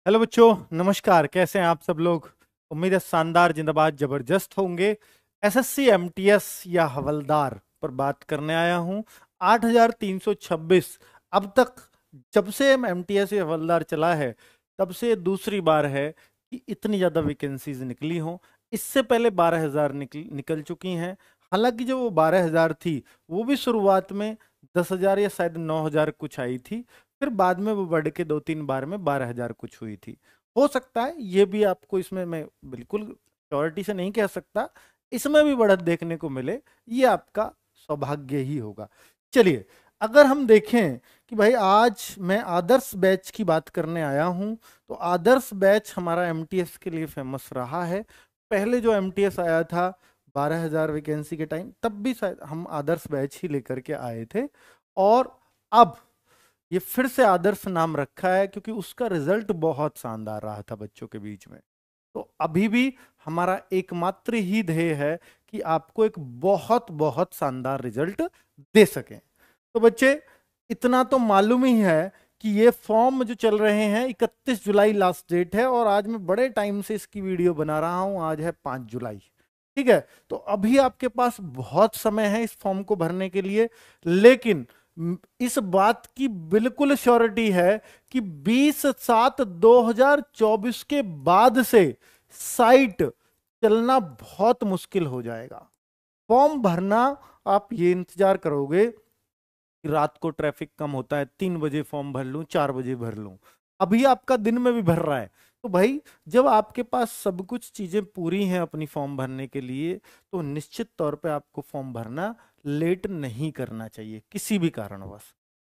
Hello बच्चों, नमस्कार। कैसे हैं आप सब लोग? उम्मीद है शानदार, जिंदाबाद, जबरदस्त होंगे। एसएससी एमटीएस या हवलदार पर बात करने आया हूं। 8326 अब तक, जब से एमटीएस या हवलदार चला है तब से दूसरी बार है कि इतनी ज्यादा वैकेंसीज निकली हों। इससे पहले 12,000 निकल चुकी हैं। हालांकि जो वो 12,000 थी वो भी शुरुआत में 10,000 या शायद 9,000 कुछ आई थी। फिर बाद में वो बढ़ के 2-3 बार में 12,000 कुछ हुई थी। हो सकता है ये भी आपको, इसमें मैं बिल्कुल श्योरिटी से नहीं कह सकता, इसमें भी बढ़त देखने को मिले। ये आपका सौभाग्य ही होगा। चलिए, अगर हम देखें कि भाई आज मैं आदर्श बैच की बात करने आया हूं, तो आदर्श बैच हमारा एमटीएस के लिए फेमस रहा है। पहले जो एमटीएस आया था 12,000 वैकेंसी के टाइम, तब भी शायद हम आदर्श बैच ही लेकर के आए थे। और अब ये फिर से आदर्श नाम रखा है क्योंकि उसका रिजल्ट बहुत शानदार रहा था बच्चों के बीच में। तो अभी भी हमारा एकमात्र ही ध्येय है कि आपको एक बहुत बहुत शानदार रिजल्ट दे सकें। तो बच्चे, इतना तो मालूम ही है कि ये फॉर्म जो चल रहे हैं, 31 जुलाई लास्ट डेट है। और आज मैं बड़े टाइम से इसकी वीडियो बना रहा हूं, आज है 5 जुलाई। ठीक है, तो अभी आपके पास बहुत समय है इस फॉर्म को भरने के लिए। लेकिन इस बात की बिल्कुल श्योरिटी है कि 20/7/2024 के बाद से साइट चलना बहुत मुश्किल हो जाएगा। फॉर्म भरना, आप ये इंतजार करोगे कि रात को ट्रैफिक कम होता है, 3 बजे फॉर्म भर लूं, 4 बजे भर लूं। अभी आपका दिन में भी भर रहा है। तो भाई, जब आपके पास सब कुछ चीजें पूरी हैं अपनी फॉर्म भरने के लिए, तो निश्चित तौर पे आपको फॉर्म भरना लेट नहीं करना चाहिए किसी भी कारणवश।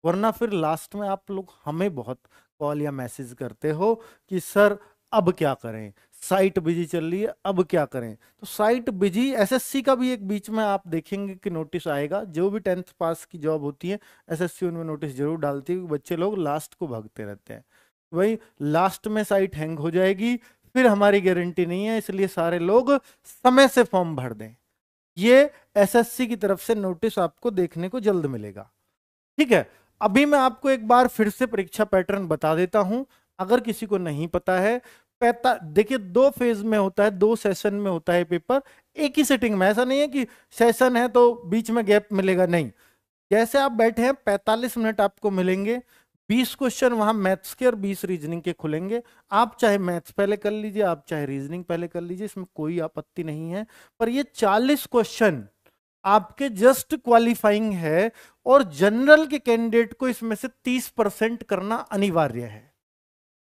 वरना फिर लास्ट में आप लोग हमें बहुत कॉल या मैसेज करते हो कि सर अब क्या करें, साइट बिजी चल रही है, अब क्या करें। तो साइट बिजी, एसएससी का भी एक बीच में आप देखेंगे कि नोटिस आएगा। जो भी 10th पास की जॉब होती है, एसएससी उनमें नोटिस जरूर डालती है कि बच्चे लोग लास्ट को भागते रहते हैं। वही लास्ट में साइट हैंग हो जाएगी, फिर हमारी गारंटी नहीं है। इसलिए सारे लोग समय से फॉर्म भर दें। ये एसएससी की तरफ से नोटिस आपको देखने को जल्द मिलेगा। ठीक है, अभी मैं आपको एक बार फिर से परीक्षा पैटर्न बता देता हूं, अगर किसी को नहीं पता है। देखिए, 2 फेज में होता है, 2 सेशन में होता है पेपर। एक ही सिटिंग में, ऐसा नहीं है कि सेशन है तो बीच में गैप मिलेगा, नहीं। जैसे आप बैठे हैं 45 मिनट आपको मिलेंगे। 20 क्वेश्चन वहां मैथ्स के और 20 रीजनिंग के खुलेंगे। आप चाहे मैथ्स पहले कर लीजिए, आप चाहे रीजनिंग पहले कर लीजिए, इसमें कोई आपत्ति नहीं है। पर ये 40 क्वेश्चन आपके जस्ट क्वालिफाइंग है। और जनरल के कैंडिडेट को इसमें से 30% करना अनिवार्य है।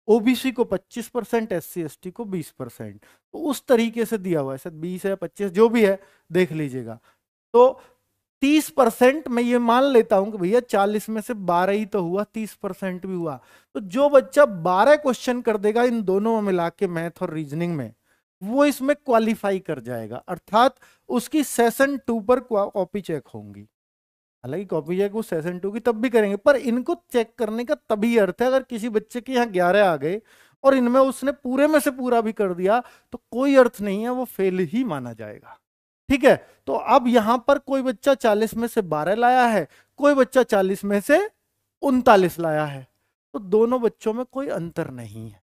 ओबीसी को 25%, एससी एसटी को 20%। तो उस तरीके से दिया हुआ है, सर 20 है 25 जो भी है, देख लीजिएगा। तो 30% मैं ये मान लेता हूं कि भैया 40 में से 12 ही तो हुआ, 30% भी हुआ। तो जो बच्चा 12 क्वेश्चन कर देगा इन दोनों में मिला के, मैथ और रीजनिंग में, वो इसमें क्वालिफाई कर जाएगा। अर्थात उसकी सेशन 2 पर कॉपी चेक होंगी। हालांकि कॉपी चेक वो सेशन 2 की तब भी करेंगे, पर इनको चेक करने का तभी अर्थ है, अगर किसी बच्चे के यहाँ 11 आ गए और इनमें उसने पूरे में से पूरा भी कर दिया, तो कोई अर्थ नहीं है, वो फेल ही माना जाएगा। ठीक है, तो अब यहां पर कोई बच्चा 40 में से 12 लाया है, कोई बच्चा 40 में से 39 लाया है। तो दोनों बच्चों में कोई अंतर नहीं है।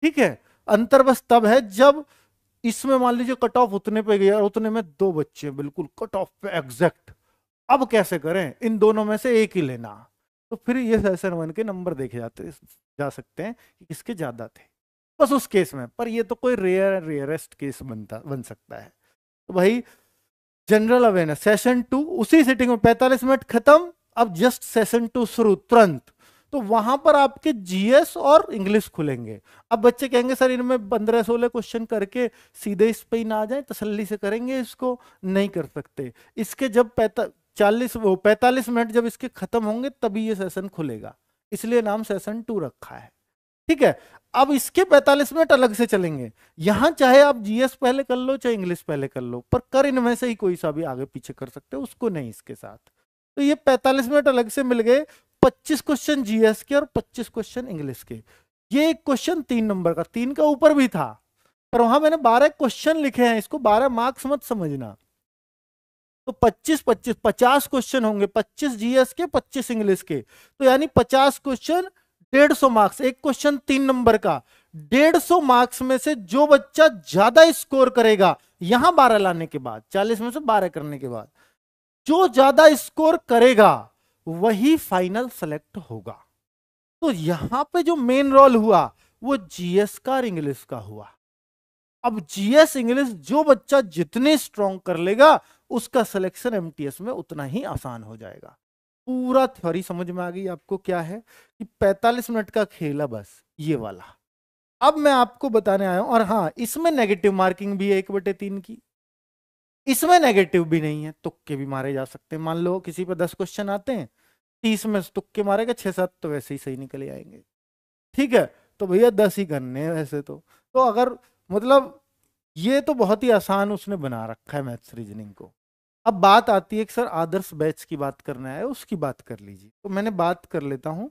ठीक है, अंतर बस तब है जब इसमें मान लीजिए कट ऑफ उतने पे गया और उतने में 2 बच्चे बिल्कुल कट ऑफ पे एग्जैक्ट। अब कैसे करें, इन दोनों में से एक ही लेना। तो फिर ये सेशन 1 के नंबर देखे जा सकते हैं कि किसके ज्यादा थे, बस उस केस में। पर ये तो कोई रेयरेस्ट केस बन सकता है। तो भाई, जनरल अवेयरनेस सेशन 2 उसी सिटिंग में 45 मिनट खत्म। अब जस्ट सेशन 2 शुरू तुरंत। तो वहां पर आपके जीएस और इंग्लिश खुलेंगे। अब बच्चे कहेंगे सर इनमें 15-16 क्वेश्चन करके सीधे इस पे ही ना आ जाए, तसल्ली से करेंगे इसको? नहीं कर सकते। इसके जब 45 मिनट जब इसके खत्म होंगे तभी ये सेशन खुलेगा, इसलिए नाम सेशन 2 रखा है। ठीक है, अब इसके 45 मिनट अलग से चलेंगे। यहां चाहे आप जीएस पहले कर लो चाहे इंग्लिश पहले कर लो, पर कर इनमें से ही कोई सा भी आगे पीछे कर सकते हो, उसको नहीं इसके साथ। तो ये 45 मिनट अलग से मिल गए। 25 क्वेश्चन जीएस के और 25 क्वेश्चन इंग्लिश के। ये एक क्वेश्चन 3 नंबर का, 3 का ऊपर भी था, पर वहां मैंने 12 क्वेश्चन लिखे हैं, इसको 12 मार्क्स मत समझना। तो 25-25 50 क्वेश्चन होंगे, 25 जीएस के 25 इंग्लिश के। तो यानी 50 क्वेश्चन 150 मार्क्स, एक क्वेश्चन 3 नंबर का, 150 मार्क्स में से जो बच्चा ज्यादा स्कोर करेगा, यहां 12 लाने के बाद, 40 में से 12 करने के बाद जो ज्यादा स्कोर करेगा वही फाइनल सेलेक्ट होगा। तो यहां पे जो मेन रोल हुआ वो जीएस का और इंग्लिश का हुआ। अब जीएस इंग्लिश जो बच्चा जितने स्ट्रॉन्ग कर लेगा उसका सिलेक्शन एमटीएस में उतना ही आसान हो जाएगा। पूरा थ्योरी समझ में आ गई आपको क्या है कि 45 मिनट का खेल है बस ये वाला। अब मैं आपको बताने आया हूं, और हाँ इसमें नेगेटिव मार्किंग भी है 1/3 की, इसमें नेगेटिव भी नहीं है, तुक्के भी मारे जा सकते हैं। मान लो किसी पे 10 क्वेश्चन आते हैं, 30 में से तुक्के मारेगा, 6-7 तो वैसे ही सही निकले आएंगे। ठीक है, तो भैया 10 ही करने हैं वैसे तो अगर मतलब ये तो बहुत ही आसान उसने बना रखा है मैथ्स रीजनिंग को। अब बात आती है कि सर आदर्श बैच की बात करना है, उसकी बात कर लीजिए। तो मैंने बात कर लेता हूं,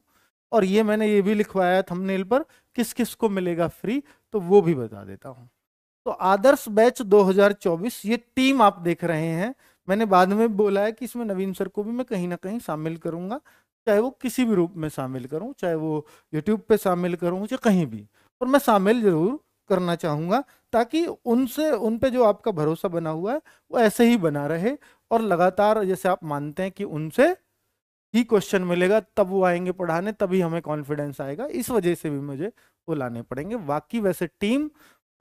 और ये मैंने ये भी लिखवाया थंबनेल पर, किस किस को मिलेगा फ्री, तो वो भी बता देता हूं। तो आदर्श बैच 2024 ये टीम आप देख रहे हैं। मैंने बाद में बोला है कि इसमें नवीन सर को भी मैं कहीं ना कहीं शामिल करूंगा, चाहे वो किसी भी रूप में शामिल करूं, चाहे वो यूट्यूब पे शामिल करूं, चाहे कहीं भी, और मैं शामिल जरूर करना चाहूंगा, ताकि उनसे उन पे जो आपका भरोसा बना हुआ है वो ऐसे ही बना रहे, और लगातार जैसे आप मानते हैं कि उनसे ही क्वेश्चन मिलेगा तब वो आएंगे पढ़ाने, तभी हमें कॉन्फिडेंस आएगा, इस वजह से भी मुझे वो लाने पड़ेंगे। बाकी वैसे टीम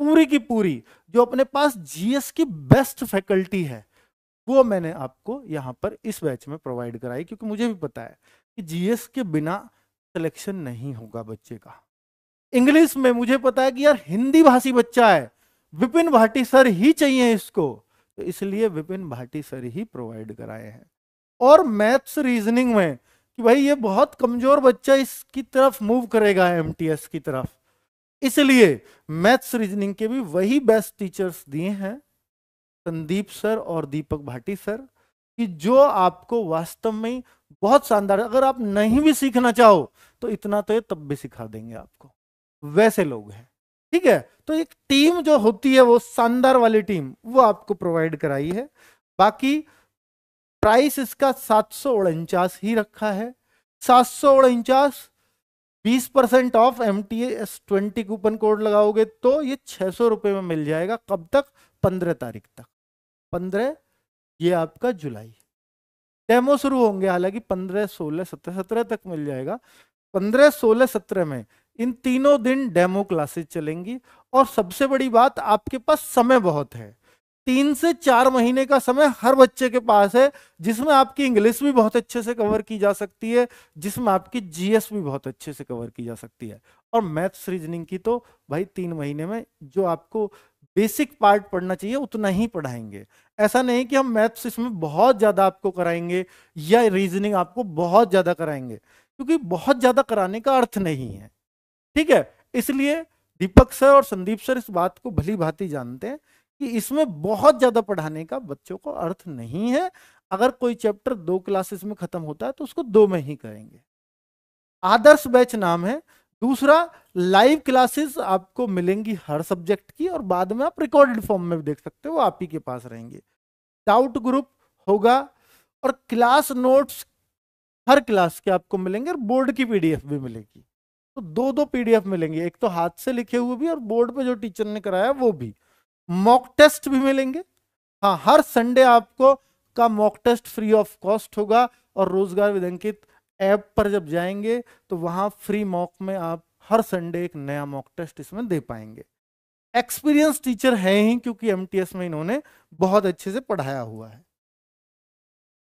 पूरी की पूरी जो अपने पास जीएस की बेस्ट फैकल्टी है वो मैंने आपको यहाँ पर इस बैच में प्रोवाइड कराई, क्योंकि मुझे भी पता है कि जीएस के बिना सिलेक्शन नहीं होगा बच्चे का। इंग्लिश में मुझे पता है कि यार हिंदी भाषी बच्चा है, विपिन भाटी सर ही चाहिए इसको, तो इसलिए विपिन भाटी सर ही प्रोवाइड कराए हैं। और मैथ्स रीजनिंग में कि भाई ये बहुत कमजोर बच्चा इसकी तरफ मूव करेगा एमटीएस की तरफ, इसलिए मैथ्स रीजनिंग के भी वही बेस्ट टीचर्स दिए हैं, संदीप सर और दीपक भाटी सर, कि जो आपको वास्तव में बहुत शानदार, अगर आप नहीं भी सीखना चाहो तो इतना तो ये तब भी सिखा देंगे आपको, वैसे लोग हैं। ठीक है, तो एक टीम जो होती है वो शानदार वाली टीम वो आपको प्रोवाइड कराई है। बाकी प्राइस इसका 749 ही रखा है, 749, 20% ऑफ MTS20 कूपन कोड लगाओगे तो ये 600 रुपए में मिल जाएगा। कब तक? 15 तारीख तक, 15 ये आपका जुलाई। डेमो शुरू होंगे हालांकि 15, 16, 17, 17 तक मिल जाएगा। 15, 16, 17 में इन तीनों दिन डेमो क्लासेस चलेंगी। और सबसे बड़ी बात, आपके पास समय बहुत है, 3 से 4 महीने का समय हर बच्चे के पास है, जिसमें आपकी इंग्लिश भी बहुत अच्छे से कवर की जा सकती है, जिसमें आपकी जीएस भी बहुत अच्छे से कवर की जा सकती है। और मैथ्स रीजनिंग की तो भाई 3 महीने में जो आपको बेसिक पार्ट पढ़ना चाहिए उतना ही पढ़ाएंगे। ऐसा नहीं कि हम मैथ्स इसमें बहुत ज्यादा आपको कराएंगे या रीजनिंग आपको बहुत ज्यादा कराएंगे, क्योंकि बहुत ज्यादा कराने का अर्थ नहीं है। ठीक है, इसलिए दीपक सर और संदीप सर इस बात को भली भांति जानते हैं कि इसमें बहुत ज्यादा पढ़ाने का बच्चों को अर्थ नहीं है। अगर कोई चैप्टर 2 क्लासेस में खत्म होता है तो उसको 2 में ही करेंगे। आदर्श बैच नाम है। दूसरा, लाइव क्लासेस आपको मिलेंगी हर सब्जेक्ट की, और बाद में आप रिकॉर्डेड फॉर्म में भी देख सकते हो, वो आप ही के पास रहेंगे। डाउट ग्रुप होगा, और क्लास नोट्स हर क्लास के आपको मिलेंगे, और बोर्ड की पीडीएफ भी मिलेगी। तो 2-2 पीडीएफ मिलेंगे, एक तो हाथ से लिखे हुए भी और बोर्ड पे जो टीचर ने कराया वो भी। मॉक टेस्ट भी मिलेंगे। हाँ, हर संडे आपको का mock test free of cost होगा, और रोजगार विद अंकित ऐप पर जब जाएंगे तो वहां फ्री मॉक में आप हर संडे एक नया मॉक टेस्ट इसमें दे पाएंगे। एक्सपीरियंस टीचर है ही, क्योंकि एमटीएस में इन्होंने बहुत अच्छे से पढ़ाया हुआ है।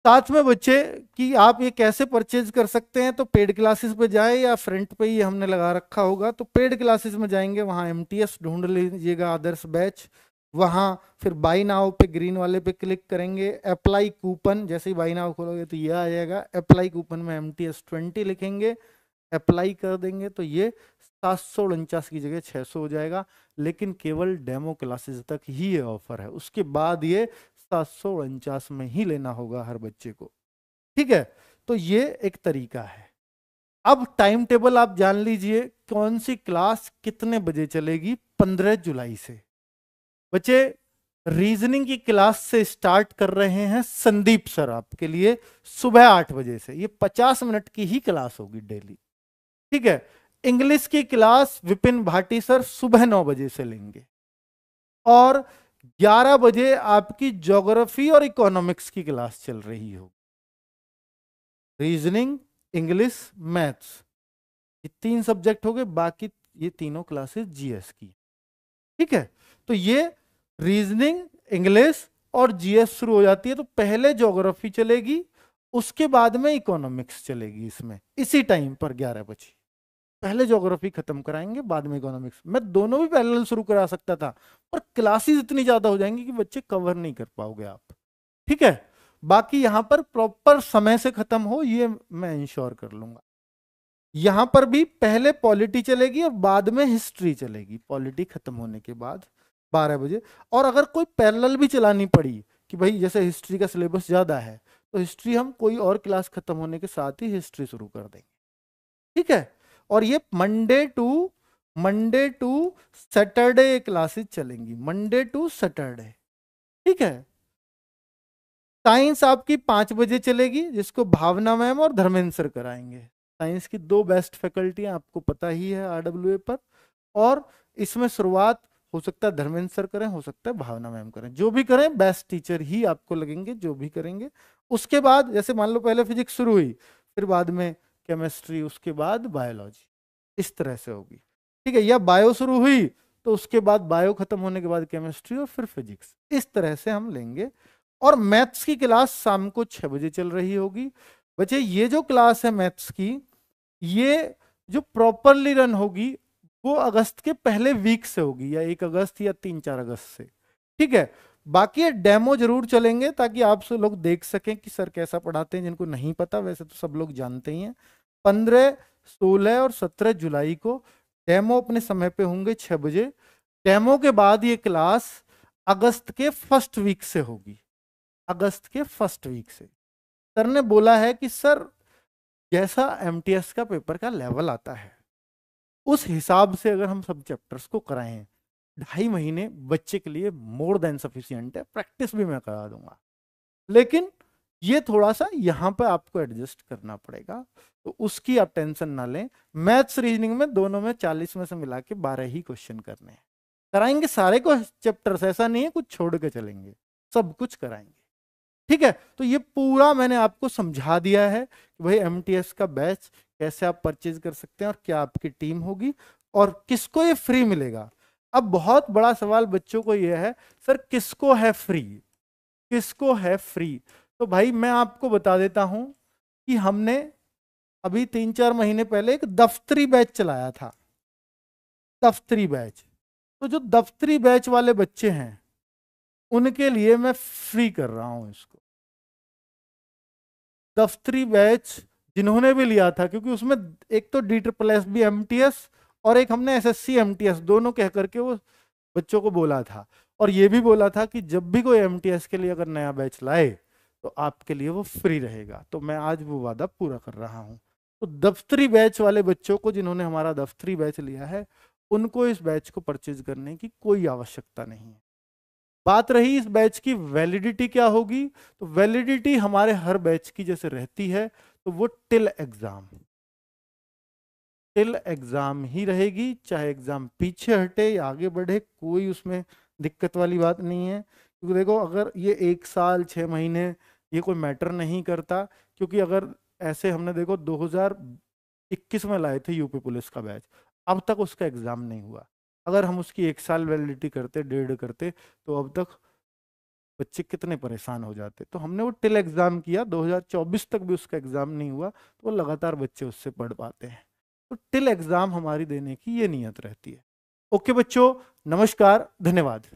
साथ में बच्चे कि आप ये कैसे परचेज कर सकते हैं, तो पेड क्लासेस पे जाए, या फ्रंट पे ही हमने लगा रखा होगा, तो पेड क्लासेस में जाएंगे, वहां एमटीएस ढूंढ लीजिएगा आदर्श बैच, वहां फिर बाई नाउ पे ग्रीन वाले पे क्लिक करेंगे, अप्लाई कूपन, जैसे ही बाई नाउ खोलोगे तो ये आ जाएगा, अप्लाई कूपन में MTS20 लिखेंगे, अप्लाई कर देंगे तो ये 749 की जगह 600 हो जाएगा। लेकिन केवल डेमो क्लासेस तक ही ये ऑफर है, उसके बाद ये 749 में ही लेना होगा हर बच्चे को। ठीक है, तो ये एक तरीका है। अब टाइम टेबल आप जान लीजिए, कौन सी क्लास कितने बजे चलेगी। 15 जुलाई से बच्चे रीजनिंग की क्लास से स्टार्ट कर रहे हैं संदीप सर आपके लिए सुबह 8 बजे से। ये 50 मिनट की ही क्लास होगी डेली। ठीक है, इंग्लिश की क्लास विपिन भाटी सर सुबह 9 बजे से लेंगे, और 11 बजे आपकी ज्योग्राफी और इकोनॉमिक्स की क्लास चल रही हो। रीजनिंग, इंग्लिश, मैथ्स, ये 3 सब्जेक्ट हो गए, बाकी ये तीनों क्लासेस जीएस की। ठीक है, तो ये रीजनिंग, इंग्लिश और जीएस शुरू हो जाती है। तो पहले ज्योग्राफी चलेगी, उसके बाद में इकोनॉमिक्स चलेगी इसमें, इसी टाइम पर 11 बजे। पहले ज्योग्राफी खत्म कराएंगे, बाद में इकोनॉमिक्स। मैं दोनों भी पैरेलल शुरू करा सकता था, पर क्लासेस इतनी ज्यादा हो जाएंगी कि बच्चे कवर नहीं कर पाओगे आप। ठीक है, बाकी यहां पर प्रॉपर समय से खत्म हो, ये मैं इंश्योर कर लूंगा। यहां पर भी पहले पॉलिटी चलेगी और बाद में हिस्ट्री चलेगी, पॉलिटी खत्म होने के बाद 12 बजे। और अगर कोई पैरेलल भी चलानी पड़ी कि भाई जैसे हिस्ट्री का सिलेबस ज्यादा है, तो हिस्ट्री हम कोई और क्लास खत्म होने के साथ ही हिस्ट्री शुरू कर देंगे। ठीक है, और ये मंडे टू सैटरडे क्लासेस चलेंगी, मंडे टू सैटरडे। ठीक है, साइंस आपकी 5 बजे चलेगी, जिसको भावना मैम और धर्मेंद्र सर कराएंगे। साइंस की 2 बेस्ट फैकल्टी आपको पता ही है आरडब्ल्यूए पर, और इसमें शुरुआत हो सकता है धर्मेंद्र सर करें, हो सकता है भावना मैम करें, जो भी करें बेस्ट टीचर ही आपको लगेंगे जो भी करेंगे। उसके बाद जैसे मान लो पहले फिजिक्स शुरू हुई, फिर बाद में केमिस्ट्री, उसके बाद बायोलॉजी, इस तरह से होगी। ठीक है, या बायो शुरू हुई तो उसके बाद बायो खत्म होने के बाद केमिस्ट्री और फिर फिजिक्स, इस तरह से हम लेंगे। और मैथ्स की क्लास शाम को 6 बजे चल रही होगी। बच्चे ये जो क्लास है मैथ्स की, ये जो प्रॉपरली रन होगी वो अगस्त के पहले वीक से होगी, या 1 अगस्त या 3-4 अगस्त से। ठीक है, बाकी ये डेमो जरूर चलेंगे ताकि आप सब लोग देख सकें कि सर कैसा पढ़ाते हैं। जिनको नहीं पता, वैसे तो सब लोग जानते ही हैं। 15, 16 और 17 जुलाई को डेमो अपने समय पे होंगे 6 बजे। डेमो के बाद ये क्लास अगस्त के फर्स्ट वीक से होगी, अगस्त के फर्स्ट वीक से। सर ने बोला है कि सर जैसा एमटीएस का पेपर का लेवल आता है, उस हिसाब से अगर हम सब चैप्टर्स को कराएं, 2.5 महीने बच्चे के लिए मोर देन सफिशिएंट है। प्रैक्टिस भी मैं करा दूंगा, लेकिन ये थोड़ा सा यहाँ पे आपको एडजस्ट करना पड़ेगा, तो उसकी आप टेंशन ना लें। मैथ्स रीजनिंग में दोनों में 40 में से मिला के 12 ही क्वेश्चन करने हैं। कराएंगे सारे को चैप्टर्स, ऐसा नहीं है कुछ छोड़ के चलेंगे, सब कुछ कराएंगे। ठीक है, तो ये पूरा मैंने आपको समझा दिया है कि भाई एमटीएस का बैच कैसे आप परचेज कर सकते हैं और क्या आपकी टीम होगी और किसको ये फ्री मिलेगा। अब बहुत बड़ा सवाल बच्चों को ये है, सर किसको है फ्री, किसको है फ्री। तो भाई मैं आपको बता देता हूं कि हमने अभी 3-4 महीने पहले एक दफ्तरी बैच चलाया था, दफ्तरी बैच। तो जो दफ्तरी बैच वाले बच्चे हैं उनके लिए मैं फ्री कर रहा हूं इसको। दफ्तरी बैच जिन्होंने भी लिया था, क्योंकि उसमें एक तो DSSS भी एमटीएस और एक हमने एसएससी एमटीएस दोनों कह करके वो बच्चों को बोला था, और ये भी बोला था कि जब भी कोई एमटीएस के लिए अगर नया बैच लाए तो आपके लिए वो फ्री रहेगा। तो मैं आज वो वादा पूरा कर रहा हूं। तो दफ्तरी बैच वाले बच्चों को जिन्होंने हमारा दफ्तरी बैच लिया है, उनको इस बैच को परचेज करने की कोई आवश्यकता नहीं है। बात रही इस बैच की वैलिडिटी क्या होगी, तो वैलिडिटी हमारे हर बैच की जैसे रहती है, तो वो टिल एग्जाम ही रहेगी। चाहे एग्जाम पीछे हटे या आगे बढ़े, कोई उसमें दिक्कत वाली बात नहीं है। क्योंकि देखो अगर ये 1 साल 6 महीने ये कोई मैटर नहीं करता, क्योंकि अगर ऐसे हमने देखो 2021 में लाए थे यूपी पुलिस का बैच, अब तक उसका एग्जाम नहीं हुआ। अगर हम उसकी 1 साल वैलिडिटी करते, 1.5 करते, तो अब तक बच्चे कितने परेशान हो जाते। तो हमने वो टिल एग्जाम किया, 2024 तक भी उसका एग्जाम नहीं हुआ, तो वो लगातार बच्चे उससे पढ़ पाते हैं। तो टिल एग्जाम हमारी देने की ये नियत रहती है। ओके बच्चों, नमस्कार, धन्यवाद।